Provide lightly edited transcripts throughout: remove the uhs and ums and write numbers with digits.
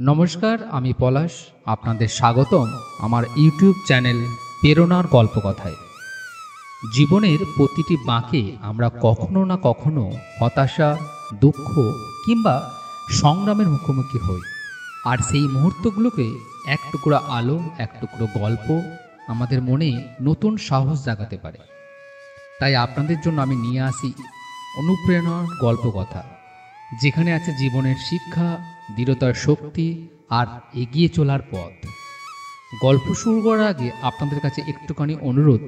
নমস্কার, আমি পলাশ। আপনাদের স্বাগতম আমার ইউটিউব চ্যানেল প্রেরণার গল্পকথায়। জীবনের প্রতিটি বাঁকে আমরা কখনো না কখনো হতাশা, দুঃখ কিংবা সংগ্রামের মুখোমুখি হই। আর সেই মুহূর্তগুলোকে এক টুকরো আলো, এক টুকরো গল্প আমাদের মনে নতুন সাহস জাগাতে পারে। তাই আপনাদের জন্য আমি নিয়ে আসি অনুপ্রেরণার গল্পকথা, যেখানে আছে জীবনের শিক্ষা, দৃঢ়তার শক্তি আর এগিয়ে চলার পথ। গল্প শুরু করার আগে আপনাদের কাছে একটুখানি অনুরোধ,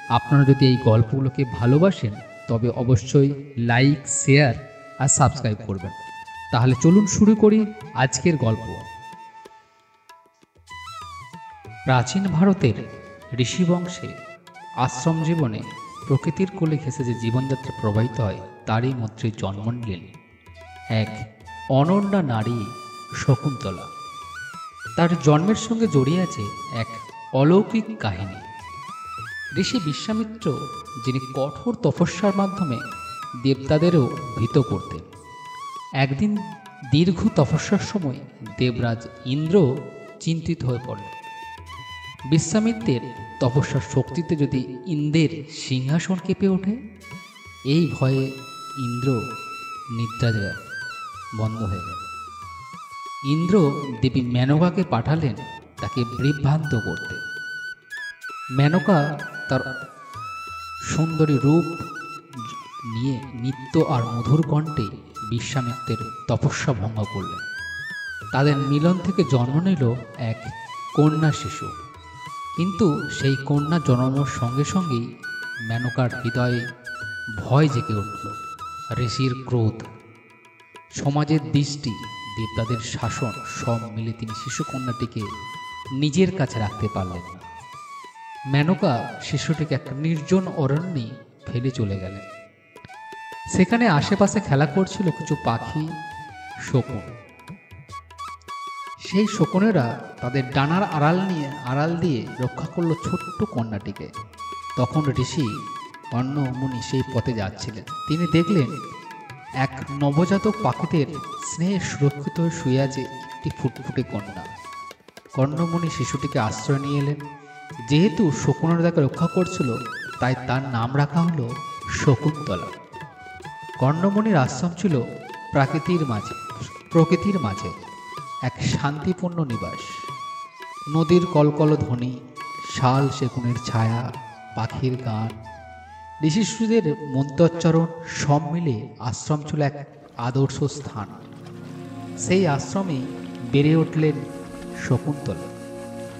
আপনারা যদি এই গল্পগুলোকে ভালোবাসেন তবে অবশ্যই লাইক, শেয়ার আর সাবস্ক্রাইব করবেন। তাহলে চলুন শুরু করি আজকের গল্প। প্রাচীন ভারতের ঋষিবংশে আশ্রম জীবনে প্রকৃতির কোলে ঘেঁষে যে জীবনযাত্রা প্রবাহিত হয় তারই মধ্যে জন্ম নিলেন এক অনন্যা নারী শকুন্তলা। তার জন্মের সঙ্গে জড়িয়ে আছে এক অলৌকিক কাহিনী। ঋষি বিশ্বামিত্র, যিনি কঠোর তপস্যার মাধ্যমে দেবতাদেরও ভীত করতেন, একদিন দীর্ঘ তপস্যার সময় দেবরাজ ইন্দ্র চিন্তিত হয়ে পড়লেন। বিশ্বামিত্রের তপস্যার শক্তিতে যদি ইন্দ্রের সিংহাসন কেঁপে ওঠে, এই ভয়ে ইন্দ্র নিদ্রা যায় বন্ধ হয়ে গেল। ইন্দ্র দেবী মেনকাকে পাঠালেন তাকে বিভ্রান্ত করতে। মেনকা তার সুন্দরী রূপ নিয়ে নৃত্য আর মধুর কণ্ঠে বিশ্বামিত্রের তপস্যা ভঙ্গ করলেন। তাদের মিলন থেকে জন্ম নিল এক কন্যা শিশু। কিন্তু সেই কন্যা জন্মের সঙ্গে সঙ্গেই মেনকার হৃদয়ে ভয় জেগে উঠল। ঋষির ক্রোধ, সমাজের দৃষ্টি, দেবতাদের শাসন সব মিলে তিনি শিশুকন্যাটিকে নিজের কাছে রাখতে পারলেন না। মেনকা শিশুটিকে একটা নির্জন অরণ্যে ফেলে চলে গেলেন। সেখানে আশেপাশে খেলা করছিল কিছু পাখি, শকুন। সেই শকুনেরা তাদের ডানার আড়াল দিয়ে রক্ষা করলো ছোট্ট কন্যাটিকে। তখন ঋষি কর্ণমুনি সেই পথে যাচ্ছিলেন। তিনি দেখলেন এক নবজাতক পাখিদের স্নেহে সুরক্ষিত হয়ে শুয়ে আছে একটি ফুটফুটে কন্যা। কর্ণমুনি শিশুটিকে আশ্রয় নিয়ে এলেন। যেহেতু শকুনের তাকে রক্ষা করছিল, তাই তার নাম রাখা হলো শকুন্তলা। কর্ণমুনির আশ্রম ছিল প্রকৃতির মাঝে এক শান্তিপূর্ণ নিবাস। নদীর কলকল ধ্বনি, শাল সেগুনের ছায়া, পাখির গান, ঋষিশুদের মন্ত্রোচ্চারণ সব মিলে আশ্রম ছিল এক আদর্শ স্থান। সেই আশ্রমে বেড়ে উঠলেন শকুন্তলা।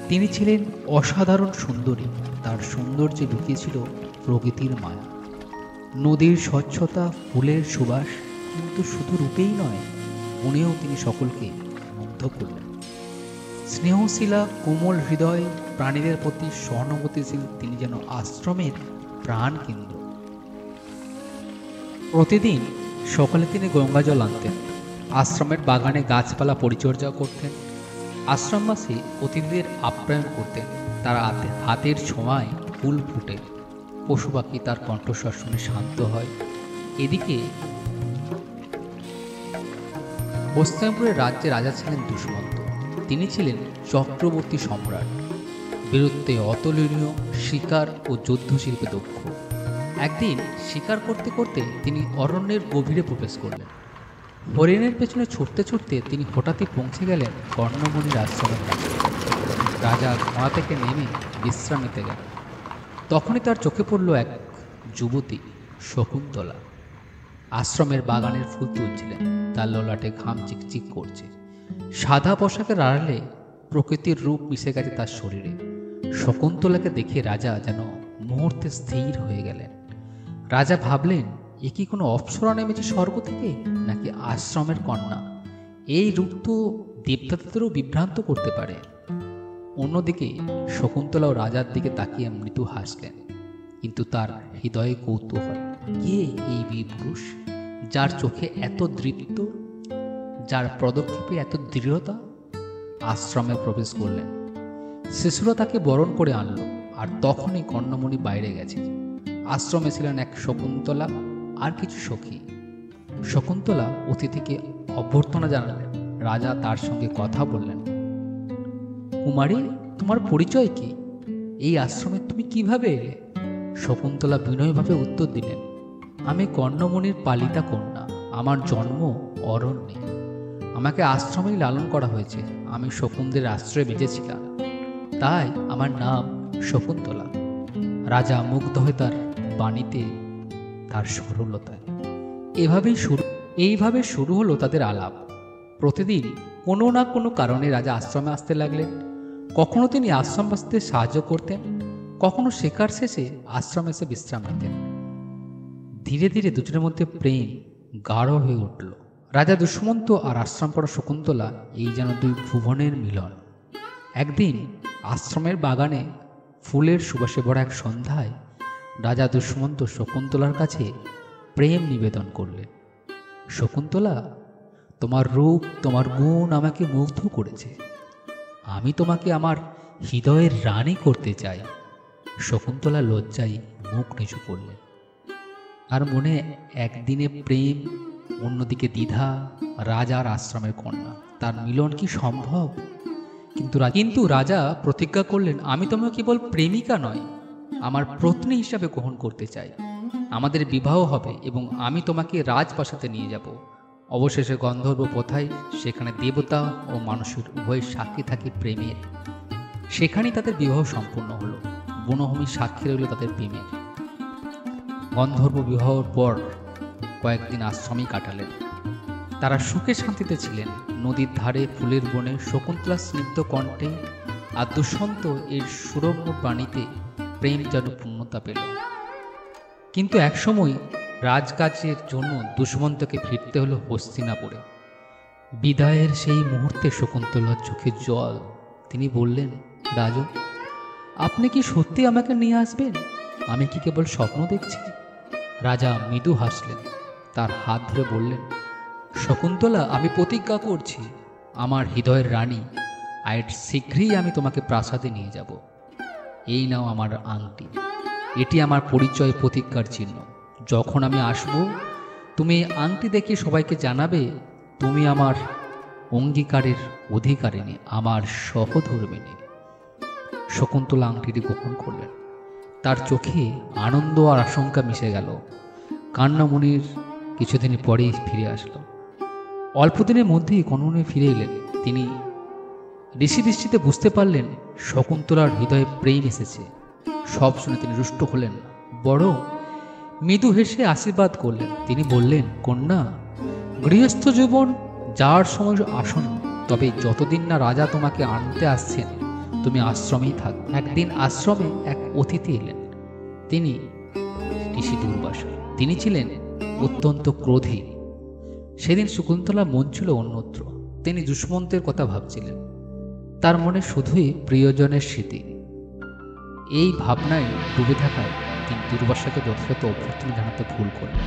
তিনি ছিলেন অসাধারণ সুন্দরী। তার সৌন্দর্যে লুকিয়েছিল প্রকৃতির মায়া, নদীর স্বচ্ছতা, ফুলের সুবাস। কিন্তু শুধু রূপেই নয়, মনেও তিনি সকলকে মুগ্ধ করলেন। স্নেহশীলা, কোমল হৃদয়, প্রাণীদের প্রতি সহানুভূতিশীল, তিনি যেন আশ্রমের প্রাণ কেন্দ্র। প্রতিদিন সকালে তিনি গঙ্গা জল আনতেন, আশ্রমের বাগানে গাছপালা পরিচর্যা করতেন, আশ্রমবাসী অতিথিদের আপ্যায়ন করতেন। তার হাতের ছোঁয়ায় ফুল ফুটে, পশু পাখি তার কণ্ঠস্বর শুনে শান্ত হয়। এদিকে হস্তিনাপুরের রাজ্যে রাজা ছিলেন দুষ্মন্ত। তিনি ছিলেন চক্রবর্তী সম্রাট, বীরত্বে অতুলনীয়, শিকার ও যুদ্ধশিল্পে দক্ষ। একদিন শিকার করতে করতে তিনি অরণ্যের গভীরে প্রবেশ করলেন। হরিণের পেছনে ছুটতে ছুটতে তিনি হঠাৎই পৌঁছে গেলেন কর্ণমুনির আশ্রমের কাছে। রাজা ঘোড়া থেকে নেমে বিশ্রাম নিতে গেলেন। তখনই তার চোখে পড়ল এক যুবতী, শকুন্তলা। আশ্রমের বাগানের ফুল তুলছিলেন, তার ললাটে ঘাম চিকচিক করছে। সাদা পোশাকের আড়ালে প্রকৃতির রূপ মিশে গেছে তার শরীরে। শকুন্তলাকে দেখে রাজা যেন মুহূর্তে স্থির হয়ে গেলেন। রাজা ভাবলেন, এ কি কোনো অপ্সরা নেমেছে স্বর্গ থেকে, নাকি আশ্রমের কন্যা? এই রূপ তো দেবতাদেরও বিভ্রান্ত করতে পারে। অন্যদিকে শকুন্তলাও রাজার দিকে তাকিয়ে মৃদু হাসলেন। কিন্তু তার হৃদয়ে কৌতূহল, কে এই বীর পুরুষ, যার চোখে এত দৃপ্ত, যার পদক্ষেপে এত দৃঢ়তা? আশ্রমে প্রবেশ করলেন। শিশুরা তাকে বরণ করে আনলো। আর তখনই কর্ণমুনি বাইরে গেছে। আশ্রমে ছিলেন এক শকুন্তলা আর কিছু সখী। শকুন্তলা অতিথিকে অভ্যর্থনা জানালেন। রাজা তার সঙ্গে কথা বললেন। কুমারী, তোমার পরিচয় কি? এই আশ্রমে তুমি কিভাবে এলে? শকুন্তলা বিনয়ভাবে উত্তর দিলেন, আমি কর্ণমণির পালিতা কন্যা। আমার জন্ম অরণ্যে। আমাকে আশ্রমেই লালন করা হয়েছে। আমি শকুনদের আশ্রয়ে বেঁচেছিলাম, তাই আমার নাম শকুন্তলা। রাজা মুগ্ধ হয়ে তার বাণীতে, তার সরলতায়। এইভাবে শুরু হলো তাদের আলাপ। প্রতিদিন কোনো না কোনো কারণে রাজা আশ্রমে আসতে লাগলেন। কখনো তিনি আশ্রম বাসতে সাহায্য করতেন, কখনো শিকার শেষে আশ্রমে এসে বিশ্রাম নিতেন। ধীরে ধীরে দুজনের মধ্যে প্রেম গাঢ় হয়ে উঠল। রাজা দুষ্মন্ত আর আশ্রম পড়া শকুন্তলা, এই যেন দুই ভুবনের মিলন। একদিন আশ্রমের বাগানে ফুলের সুবাসে ভরা এক সন্ধ্যায় রাজা দুষ্মন্ত শকুন্তলার কাছে প্রেম নিবেদন করলেন। শকুন্তলা, তোমার রূপ, তোমার গুণ আমাকে মুগ্ধ করেছে। আমি তোমাকে আমার হৃদয়ের রানী করতে চাই। শকুন্তলা লজ্জায় মুখ নিচু করলেন। আর মনে একদিনে প্রেম, অন্যদিকে দ্বিধা। রাজার আশ্রমের কন্যা, তার মিলন কি সম্ভব? কিন্তু রাজা প্রতিজ্ঞা করলেন, আমি তোমাকে কেবল প্রেমিকা নয়, আমার পত্নী হিসাবে গ্রহণ করতে চাই। আমাদের বিবাহ হবে এবং আমি তোমাকে রাজপ্রাসাদে নিয়ে যাব। অবশেষে গন্ধর্ব প্রথায় সেখানে দেবতা ও মানুষের উভয় সাক্ষী থাকে প্রেমের। সেখানেই তাদের বিবাহ সম্পূর্ণ হলো। বনভূমি সাক্ষী রইল তাদের প্রেমের। গন্ধর্ব বিবাহের পর কয়েকদিন আশ্রমেই কাটালেন। তারা সুখে শান্তিতে ছিলেন। নদীর ধারে, ফুলের বনে, শকুন্তলা স্নিগ্ধ কণ্ঠে আর দুষ্মন্ত এর সুরম্য বাণীতে প্রেম যেন পূর্ণতা পেল। কিন্তু একসময় রাজকাজের জন্য দুষ্মন্তকে ফিরতে হলো হস্তিনাপুরে। বিদায়ের সেই মুহূর্তে শকুন্তলার চোখে জল। তিনি বললেন, রাজন, আপনি কি সত্যি আমাকে নিয়ে আসবেন? আমি কি কেবল স্বপ্ন দেখছি? রাজা মৃদু হাসলেন, তার হাত ধরে বললেন, শকুন্তলা, আমি প্রতিজ্ঞা করছি, আমার হৃদয়ের রানী, আজ শীঘ্রই আমি তোমাকে প্রাসাদে নিয়ে যাব। এই নাও আমার আংটি। এটি আমার পরিচয়, প্রতিজ্ঞার চিহ্ন। যখন আমি আসব, তুমি এই আংটি দেখে সবাইকে জানাবে তুমি আমার অঙ্গীকারের অধিকারিণী, আমার সহধর্মিণী। শকুন্তলা আংটিটি গ্রহণ করলেন। তার চোখে আনন্দ আর আশঙ্কা মিশে গেল। কর্ণমণির কিছুদিন পরেই ফিরে আসলো। অল্পদিনের মধ্যেই কর্ণমণি ফিরে এলেন। তিনি ঋষি দৃষ্টিতে বুঝতে পারলেন শকুন্তলার হৃদয়ে প্রেম এসেছে। সব শুনে তিনি রুষ্ট হলেন না, বরং মৃদু হেসে আশীর্বাদ করলেন। তিনি বললেন, কন্যা, গৃহস্থ জীবন যাওয়ার সময় আসন্ন, তবে যতদিন না রাজা তোমাকে আনতে আসছেন তুমি আশ্রমেই থাকবে। একদিন আশ্রমে এক অতিথি এলেন। তিনি ঋষি দুর্বাসা। তিনি ছিলেন অত্যন্ত ক্রোধী। সেদিন শকুন্তলার মন ছিল অন্যত্র। তিনি দুষ্মন্তের কথা ভাবছিলেন। তার মনে শুধুই প্রিয়জনের স্মৃতি। এই ভাবনায় ডুবে থাকায় তিনি দুর্বাসাকে যথাযথ অভ্যর্থনা জানাতে ভুল করলেন।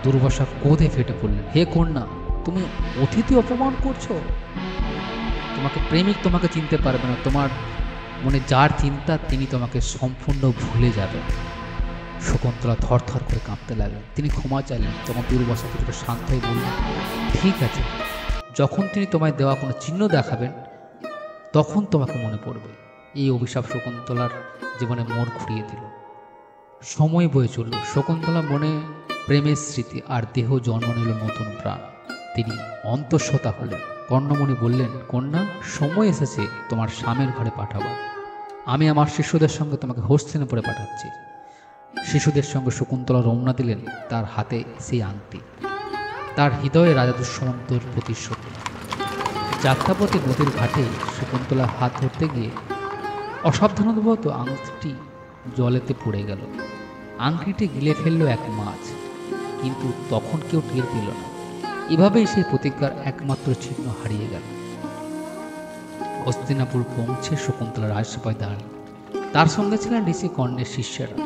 দুর্বাসা ক্রোধে ফেটে পড়লেন, হে কন্যা, তুমি অতিথি অপমান করছো। তোমাকে প্রেমিক তোমাকে চিনতে পারবে না। তোমার মনে যার চিন্তা তিনি তোমাকে সম্পূর্ণ ভুলে যাবেন। শকুন্তলা থরথর করে কাঁপতে লাগলেন। তিনি ক্ষমা চাইলেন। তখন দুর্বাসা কিছুটা শান্ত হয়ে বললেন, ঠিক আছে, যখন তিনি তোমায় দেওয়া কোনো চিহ্ন দেখাবেন তখন তোমাকে মনে পড়বে। এই অভিশাপ শকুন্তলার জীবনে মোড় ঘুরিয়ে দিল। সময় বয়ে চলল। শকুন্তলা মনে প্রেমের স্মৃতি আর দেহ জন্ম নিল নতুন প্রাণ। তিনি অন্তঃসত্ত্বা হলেন। কর্ণমণি বললেন, কন্যা, সময় এসেছে তোমার স্বামীর ঘরে পাঠাবার। আমি আমার শিশুদের সঙ্গে তোমাকে হস্তিনাপুরে পাঠাচ্ছি। শিশুদের সঙ্গে শকুন্তলা রওনা দিলেন, তার হাতে সেই আংটি। তার হৃদয়ে রাজা দুষ্মন্তর প্রতিশোধ। যাত্রাপথে নদীর ঘাটে শকুন্তলা হাত ধরতে গিয়ে অসাবধানতাবশত আংটি জলেতে পড়ে গেল। আংটিটি গিলে ফেলল এক মাছ, কিন্তু তখন কেউ টের পেল না। এভাবেই সেই প্রতিজ্ঞার একমাত্র চিহ্ন হারিয়ে গেল। হস্তিনাপুর পৌঁছে শকুন্তলা রাজসভায় দাঁড়ালেন। তার সঙ্গে ছিলেন ঋষি কর্ণের শিষ্যরা।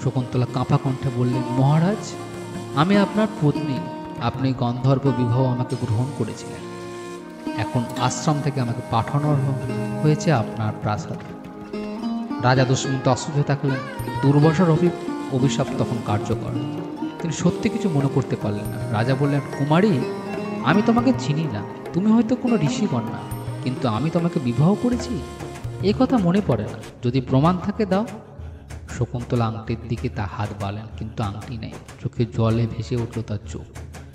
শকুন্তলা কাঁপা কণ্ঠে বললেন, মহারাজ, আমি আপনার পত্নী। আপনি গন্ধর্ব বিবাহ আমাকে গ্রহণ করেছিলেন। এখন আশ্রম থেকে আমাকে পাঠানো হয়েছে আপনার প্রাসাদ। রাজা দুষ্মন্ত আশ্চর্য থাকলেন। দুর্বাসার অভিশাপ তখন কার্যকর। তিনি সত্যি কিছু মনে করতে পারলেন না। রাজা বললেন, কুমারী, আমি তোমাকে চিনি না। তুমি হয়তো কোনো ঋষিকন্যা, কিন্তু আমি তোমাকে বিবাহ করেছি এ কথা মনে পড়ে না। যদি প্রমাণ থাকে দাও। শকুন্তলা আংটির দিকে তা হাত বাড়ালেন, কিন্তু আংটি নেই। চোখে জলে ভেসে উঠল তার চোখ।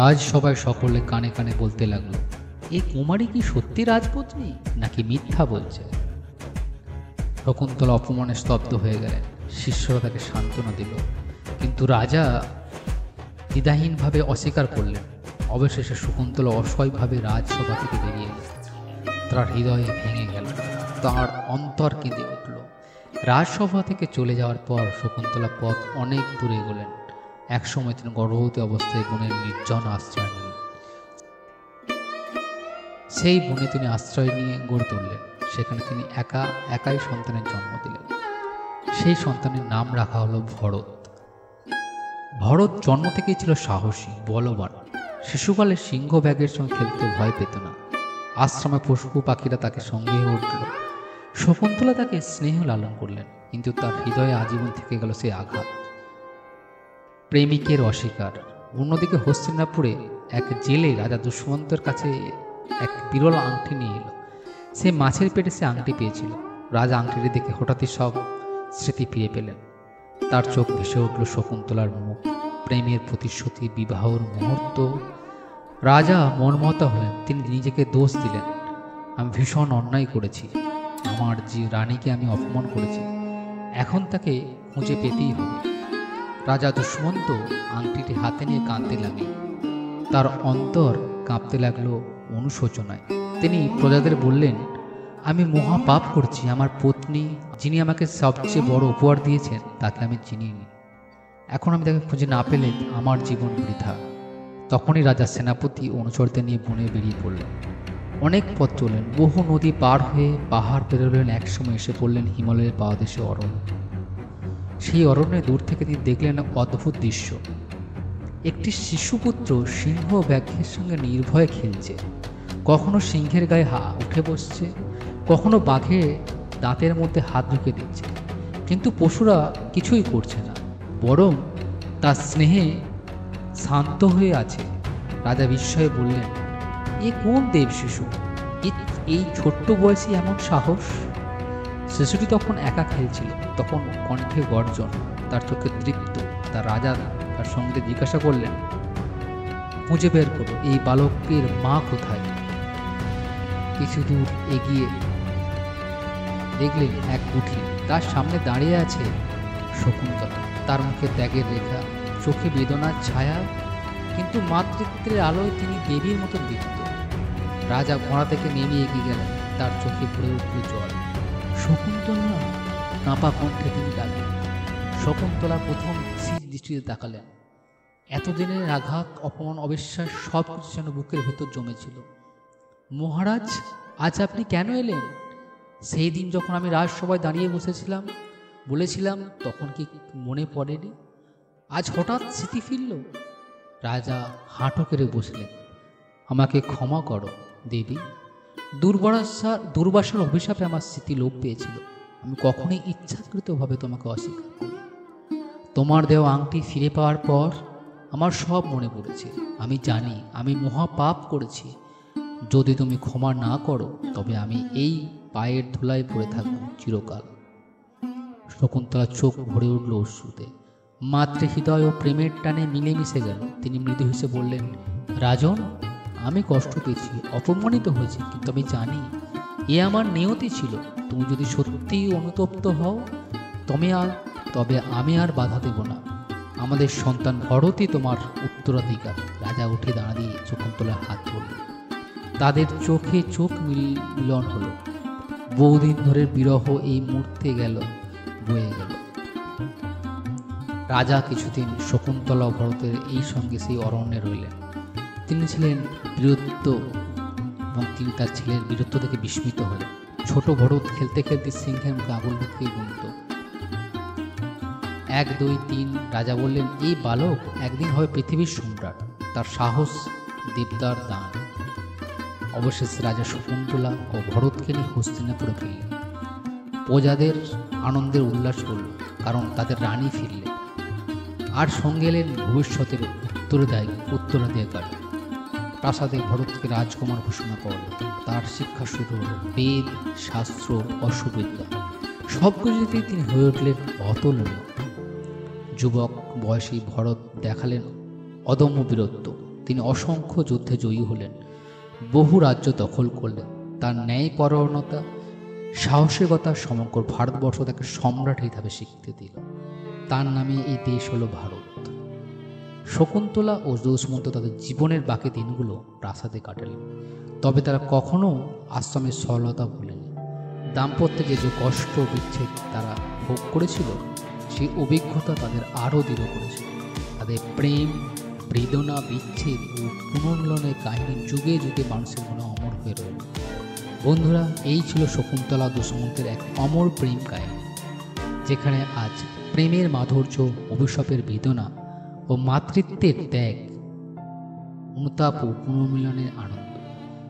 আজ সবাই সকলে কানে কানে বলতে লাগলো, এই কুমারী কি সত্যি রাজপত্নী নাকি মিথ্যা বলছে? শকুন্তলা অপমানে স্তব্ধ হয়ে গেলেন। শিষ্যরা তাকে সান্ত্বনা দিল, কিন্তু রাজা দ্বিধাহীনভাবে অস্বীকার করলেন। অবশেষে শকুন্তলা অসহায়ভাবে রাজসভা থেকে বেরিয়ে এলেন। তার হৃদয়ে ভেঙে গেল, তার অন্তর কেঁদে উঠল। রাজসভা থেকে চলে যাওয়ার পর শকুন্তলা পথ অনেক দূরে এগোলেন। একসময় তিনি গর্ভবতী অবস্থায় বনের নির্জন আশ্রয় নিলেন। সেই বনে তিনি আশ্রয় নিয়ে গড়ে তুললেন। সেখানে তিনি একাই সন্তানের জন্ম দিলেন। সেই সন্তানের নাম রাখা হলো ভরত। ভরত জন্ম থেকেই ছিল সাহসী, বলবান। শিশুকালে সিংহ ব্যাঘের সঙ্গে খেলতে ভয় পেত না। আশ্রমে পশু পাখিরা তাকে সঙ্গে উঠল। শকুন্তলা তাকে স্নেহ লালন করলেন, কিন্তু তার হৃদয়ে আজীবন থেকে গেল সেই আঘাত, প্রেমিকের অস্বীকার। অন্যদিকে হস্তিনাপুরে এক জেলে রাজা দুষ্মন্তের কাছে এক বিরল আংটি নিয়ে এলো। সে মাছের পেটে সে আংটি পেয়েছিল। রাজা আংটিটি দেখে হঠাৎই সব স্মৃতি ফিরে পেলেন। তার চোখ ভেসে উঠল শকুন্তলার মুখ, প্রেমের প্রতিশ্রুতি, বিবাহর মুহূর্ত। রাজা মর্মাহত হলেন। তিনি নিজেকে দোষ দিলেন, আমি ভীষণ অন্যায় করেছি। আমার যে রানীকে আমি অপমান করেছি, এখন তাকে খুঁজে পেতেই হবে। রাজা দুষ্মন্ত আংটিটি হাতে নিয়ে কাঁদতে লাগলেন। তার অন্তর কাঁপতে লাগলো অনুশোচনায়। তিনি প্রজাদের বললেন, আমি মহা পাপ করছি। আমার পত্নী, যিনি আমাকে সবচেয়ে বড় উপহার দিয়েছেন, তাকে আমি চিনিনি। এখন আমি তাকে খুঁজে না পেলে আমার জীবন বৃথা। তখনই রাজা সেনাপতি অনুচরদের নিয়ে বনে বেরিয়ে পড়লেন। অনেক পথ চললেন, বহু নদী পার হয়ে পাহাড় পেরোলেন। একসময় এসে পড়লেন হিমালয়ের পাদদেশে অরণ্য। সেই অরণ্যে দূর থেকে তিনি দেখলেন অদ্ভুত দৃশ্য। একটি শিশুপুত্র সিংহ ব্যাঘ্রের সঙ্গে নির্ভয়ে খেলছে। কখনো সিংহের গায়ে উঠে বসছে, কখনো বাঘের দাঁতের মধ্যে হাত ঢুকে দিচ্ছে, কিন্তু পশুরা কিছুই করছে না, বরং তার স্নেহে শান্ত হয়ে আছে। রাজা বিস্ময়ে বললেন, এ কোন দেব শিশু? এই ছোট্ট বয়সে এমন সাহস? শিশুটি তখন একা খেলছিল। তখন কণ্ঠে গর্জন, তার চোখে তৃপ্ত। তার রাজা তার সঙ্গে জিজ্ঞাসা করলেন, খুঁজে বের করো এই বালকের মা কোথায়? কিছু দূর এগিয়ে দেখলেন এক কুঠি। তার সামনে দাঁড়িয়ে আছে শকুন্তলা। তার মুখে ত্যাগের রেখা, চোখে বেদনার ছায়া, কিন্তু মাতৃত্বের আলোয় তিনি দেবীর মতো দীপ্ত। রাজা ঘোড়া থেকে নেমে এগিয়ে গেলেন। তার চোখে ভরে উঠল জল। শকুন্তলা, কাঁপা কণ্ঠে তিনি ডাকলেন। শকুন্তলা প্রথম স্থির দৃষ্টিতে তাকালেন। এতদিনের আঘাত, অপমান, অবিশ্বাস সব কিছু যেন বুকের ভেতর জমেছিল। মহারাজ, আজ আপনি কেন এলেন? সেই দিন যখন আমি রাজসভায় দাঁড়িয়ে বসেছিলাম, বলেছিলাম, তখন কি মনে পড়েনি? আজ হঠাৎ স্মৃতি ফিরল। রাজা হাঁটু কেড়ে বসলেন। আমাকে ক্ষমা করো দেবী। দুর্বাসার অভিশাপে আমার স্মৃতি লোপ পেয়েছিল। আমি কখনোই ইচ্ছাকৃতভাবে তোমাকে অস্বীকার করি। তোমার দেওয়া আংটি ফিরে পাওয়ার পর আমার সব মনে পড়েছে। আমি জানি আমি মহা পাপ করেছি। যদি তুমি ক্ষমা না করো, তবে আমি এই পায়ের ধুলায় পড়ে থাকব চিরকাল। শকুন্তলার চোখ ভরে উঠল অশ্রুতে। মাতৃহৃদয় ও প্রেমের টানে মিলেমিশে গেল। তিনি মৃদু হেসে বললেন, রাজন, আমি কষ্ট পেয়েছি, অপমানিত হয়েছি, কিন্তু আমি জানি এ আমার নিয়তি ছিল। তুমি যদি সত্যিই অনুতপ্ত হও, তবে আমি আর বাধা দেব না। আমাদের সন্তান ভরতই তোমার উত্তরাধিকার। রাজা উঠে দাঁড়িয়ে শকুন্তলার হাত ধরলেন। তাদের চোখে চোখ মিলন হলো। বহুদিন ধরে বিরহ এই মুহূর্তে বয়ে গেল। রাজা কিছুদিন শকুন্তলা ও ভরতের এই সঙ্গে সেই অরণ্যে রইলেন। তিনি ছিলেন বীরত্ব, এবং তিনি তার ছেলের বীরত্ব দেখে বিস্মিত হলেন। ছোট ভরত খেলতে খেলতে সিংহের মুখে আগুন ঢুকিয়ে গুনত। 1, 2, 3 রাজা বললেন, এই বালক একদিন হবে পৃথিবীর সম্রাট। তার সাহস দেবতার দান। অবশেষে রাজা শকুন্তলা ও ভরতকে নিয়ে হস্তিনাপুরে ফিরলেন। প্রজাদের আনন্দের উল্লাস করল, কারণ তাদের রানী ফিরলেন। আর সঙ্গে এলেন ভবিষ্যতের উত্তরাধিকার। প্রাসাদে ভরতকে রাজকুমার ঘোষণা করল। তার শিক্ষা শুরু হল বেদ, শাস্ত্র, অশ্ববিদ্যা। সব কিছুতেই তিনি হয়ে উঠলেন অতুলনীয়। যুবক বয়সী ভরত দেখালেন অদম্য বীরত্ব। তিনি অসংখ্য যুদ্ধে জয়ী হলেন, বহু রাজ্য দখল করলেন। তার ন্যায়পরায়ণতা, সাহসিকতা সমগ্র ভারতবর্ষ তাকে সম্রাট হিসাবে স্বীকৃতি দিল। তার নামে এই দেশ হলো ভারত। শকুন্তলা ও দুষ্মন্ত তাদের জীবনের বাকি দিনগুলো প্রাসাদে কাটালেন, তবে তারা কখনো আশ্রমের সরলতা ভুলেনি। দাম্পত্যে যে কষ্ট বিচ্ছেদ তারা ভোগ করেছিল, সেই অভিজ্ঞতা তাদের আরও দৃঢ় করেছিল। তাদের প্রেম, বেদনা, বিচ্ছেদ ও পুনর্মিলনের কাহিনী যুগে যুগে মানুষের মনে অমর হয়ে রইল। বন্ধুরা, এই ছিল শকুন্তলা দুষ্মন্তের এক অমর প্রেম কাহিনী, যেখানে আজ প্রেমের মাধুর্য, অভিশাপের বেদনা ও মাতৃত্বের ত্যাগ, অনুতাপ ও পুনর্মিলনের আনন্দ।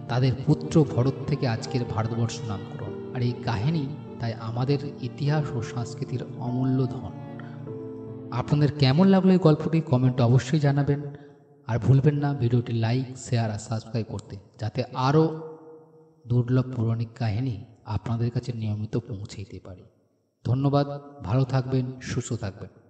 তাদের পুত্র ভরত থেকে আজকের ভারতবর্ষ নামকরণ। আর এই কাহিনী তাই আমাদের ইতিহাস ও সংস্কৃতির অমূল্য ধন। আপনাদের কেমন লাগলো এই গল্পটি কমেন্টে অবশ্যই জানাবেন। আর ভুলবেন না ভিডিওটি লাইক, শেয়ার আর সাবস্ক্রাইব করতে, যাতে আরও দুর্লভ পৌরাণিক কাহিনী আপনাদের কাছে নিয়মিত পৌঁছে দিতে পারি। ধন্যবাদ, ভালো থাকবেন, সুস্থ থাকবেন।